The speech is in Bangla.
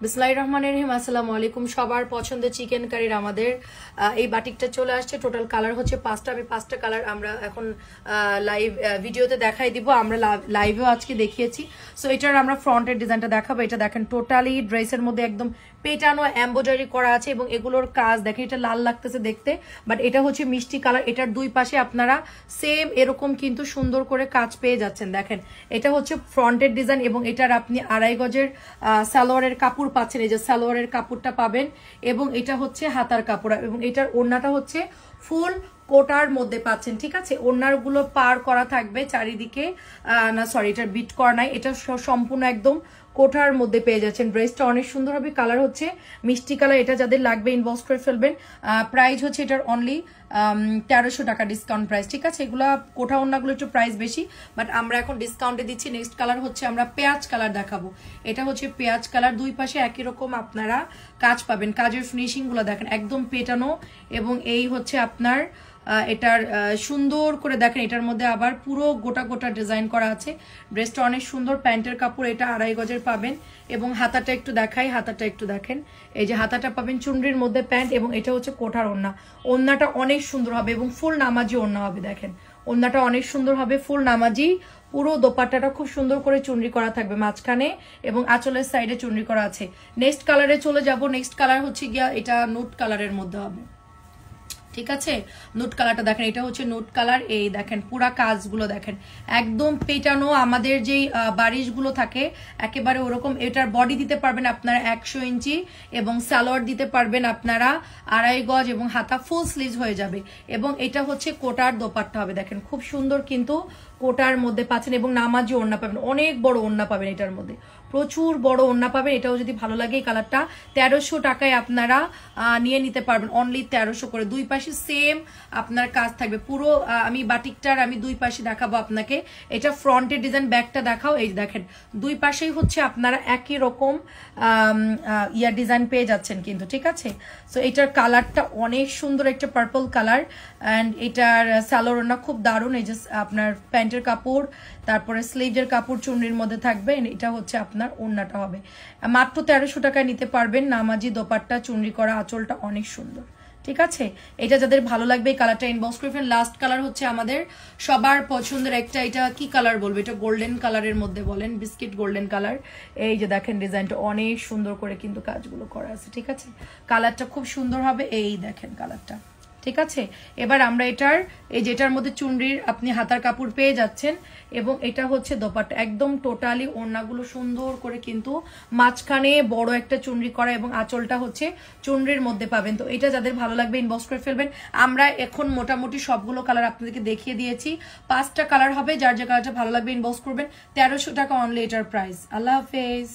বিসমিল্লাহির রহমানির রহিম। আসসালামু আলাইকুম। সবার পছন্দের চিকেন কারির আমাদের এই বাটিকটা চলে আসছে। টোটাল কালার হচ্ছে 5টা। আমি 5টা কালার আমরা এখন লাইভ ভিডিওতে দেখাই দিব। আমরা লাইভেও আজকে দেখিয়েছি। সো এটার আমরা ফ্রন্টের ডিজাইনটা দেখাবো। এটা দেখেন টোটালি ড্রেসের মধ্যে একদম পেটানো এমব্রয়ডারি করা আছে এবং এগুলোর কাজ দেখেন, এটা লাল লাগতেছে দেখতে, বাট এটা হচ্ছে মিষ্টি কালার। এটার দুই পাশে আপনারা সেম এরকম কিন্তু সুন্দর করে কাজ পেয়ে যাচ্ছেন। দেখেন এটা হচ্ছে ফ্রন্টের ডিজাইন এবং এটার আপনি 2.5 গজের সালোয়ারের কাপড় পাচ্ছেন। এই যে সালোয়ারের কাপড়টা পাবেন এবং এটা হচ্ছে হাতার কাপড় এবং এটার ওড়নাটা হচ্ছে ফুল কোটার মধ্যে পাচ্ছেন। ঠিক আছে, ওড়নার গুলো পার করা থাকবে চারিদিকে, না সরি এটার বিট করা নাই, এটা সম্পূর্ণ একদম কোটার মধ্যে পেয়ে যাচ্ছেন। ড্রেসটা অনেক সুন্দর হবে। কালার হচ্ছে মিষ্টি কালার। এটা যাদের লাগবে ইনবক্স করে ফেলবেন। প্রাইস হচ্ছে এটার অনলি 1300 টাকা ডিসকাউন্ট প্রাইস। ঠিক আছে, এগুলা কোটা ওড়নাগুলো একটু প্রাইস বেশি, বাট আমরা এখন ডিসকাউন্টে দিচ্ছি। নেক্সট কালার হচ্ছে আমরা পেঁয়াজ কালার দেখাবো। এটা হচ্ছে পেঁয়াজ কালার। দুই পাশে একই রকম আপনারা কাজ পাবেন। কাজের ফিনিশিং গুলো দেখেন একদম পেটানো এবং এই হচ্ছে আপনার এটার সুন্দর করে দেখেন, এটার মধ্যে আবার পুরো গোটা গোটা ডিজাইন করা আছে। ড্রেসটা অনেক সুন্দর। প্যান্টের কাপড় এটা 2.5 গজের পাবেন এবং হাতাটা একটু দেখাই, হাতাটা একটু দেখেন। এই যে হাতাটা পাবেন চুনরির মধ্যে প্যান্ট এবং এটা হচ্ছে কোঠার ওড়না। ওড়নাটা অনেক সুন্দর হবে এবং ফুল নামাজি ওড়না হবে। দেখেন ওড়নাটা অনেক সুন্দর হবে, ফুল নামাজি। পুরো দোপাট্টাটা খুব সুন্দর করে চুনরি করা থাকবে মাঝখানে এবং আঁচলের সাইডে চুনরি করা আছে। নেক্সট কালারে চলে যাব। নেক্সট কালার হচ্ছে গিয়া এটা নুট কালারের মধ্যে হবে। ঠিক আছে, নুট কালারটা দেখেন, এটা হচ্ছে নুট কালার। এই দেখেন পুরা কাজগুলো দেখেন একদম পেটানো। আমাদের যেই বারিশগুলো থাকে একেবারে ওরকম। এটার বডি দিতে পারবেন আপনারা 100 ইঞ্চি এবং সালোয়ার দিতে পারবেন আপনারা 2.5 গজ এবং হাতা ফুল স্লিভ হয়ে যাবে এবং এটা হচ্ছে কোটার দোপাট্টা হবে। দেখেন খুব সুন্দর কিন্তু কোটার মধ্যে পাচ্ছেন এবং নামাজি ওড়না পাবেন। অনেক বড় ওড়না পাবেন, এটার মধ্যে প্রচুর বড় ওড়না পাবেন। এটাও যদি ভালো লাগে এই কালারটা 1300 টাকায় আপনারা নিয়ে নিতে পারবেন। অনলি 1300 করে। দুই পাশে সেম আপনার কাজ থাকবে পুরো। আমি বাটিকটার আমি দুই পাশে দেখাবো আপনাকে। এটা ফ্রন্টের ডিজাইন, ব্যাকটা দেখাও। এই দেখেন দুই পাশেই হচ্ছে আপনারা একই রকম ইয়ার ডিজাইন পেয়ে যাচ্ছেন কিন্তু। ঠিক আছে, সো এটার কালারটা অনেক সুন্দর, একটা পার্পল কালার অ্যান্ড এটার সালোয়ার ওড়না খুব দারুণ। এই যে আপনার প্যান্টের কাপড়, তারপরে স্লিভের কাপড় চুনরির মধ্যে থাকবে। এটা হচ্ছে আপনার ওড়নাটা হবে। মাত্র 1300 টাকায় নিতে পারবেন। নামাজি দোপাট্টা চুনরি করা, আঁচলটা অনেক সুন্দর। ঠিক আছে, এটা যাদের ভালো লাগবে এই কালারটা ইনবক্স করে ফেলেন। লাস্ট কালার হচ্ছে আমাদের সবার পছন্দের একটা, এটা কি কালার বলবো, এটা গোল্ডেন কালারের মধ্যে বলেন, বিস্কিট গোল্ডেন কালার। এই যে দেখেন ডিজাইনটা অনেক সুন্দর করে কিন্তু কাজগুলো করা আছে। ঠিক আছে, কালারটা খুব সুন্দর হবে। এই দেখেন কালারটা। ঠিক আছে, এবার আমরা এটার এই যেটার মধ্যে চুনরির আপনি হাতার কাপড় পেয়ে যাচ্ছেন এবং এটা হচ্ছে দোপাট্টা। একদম টোটালি ওড়নাগুলো সুন্দর করে কিন্তু মাঝখানে বড় একটা চুনরি করা এবং আঁচলটা হচ্ছে চুনরির মধ্যে পাবেন। তো এটা যাদের ভালো লাগবে ইনবক্স করে ফেলবেন। আমরা এখন মোটামুটি সবগুলো কালার আপনাদেরকে দেখিয়ে দিয়েছি। 5টা কালার হবে। যার যে কালারটা ভালো লাগবে ইনবক্স করবেন। 1300 টাকা অনলি এটার প্রাইস। আল্লাহ হাফেজ।